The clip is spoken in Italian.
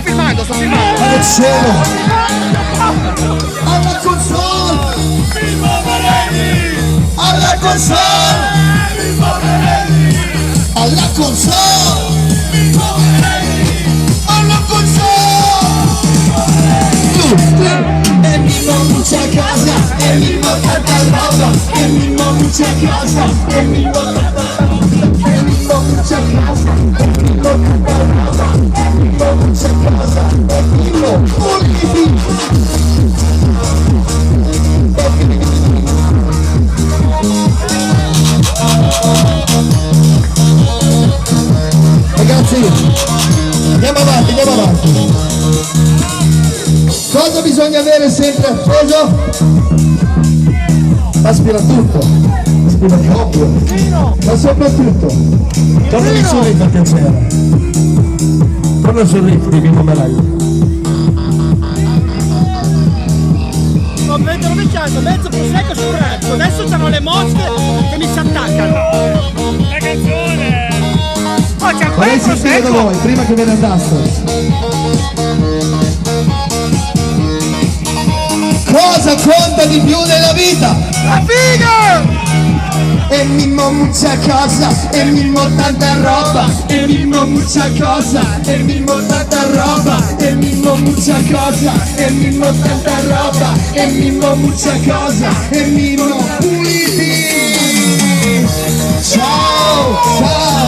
filmando. Al cielo. Alla console. Alla console. Alla console. Alla console. E Mimmo mucha casa, e Mimmo tanta roba, e Mimmo mucha casa, e Mimmo tanta roba, e Mimmo mucha casa, e Mimmo tanta roba, e Mimmo mucha casa, e Mimmo Ragazzi, andiamo avanti. Cosa bisogna avere sempre appeso? Aspira tutto, aspira di ovvio, ma soprattutto, torna il sorriso a piacere. Torna il sorriso di Mimmo Meraglio. Sto mettere vecchiando, mezzo prosecco sul retto, adesso c'hanno le mosche che mi si attaccano. La canzone! Oh, c'è ancora il sentire da prosecco! voi, prima che ve ne andaste. Cosa conta di più nella vita? La figa! E Mimmo mucha cosa, e Mimmo tanta roba, e Mimmo mucha cosa, e Mimmo tanta roba, e Mimmo mucha cosa, e Mimmo tanta roba, e Mimmo mucha cosa, e Mimmo puliti. Ciao, ciao.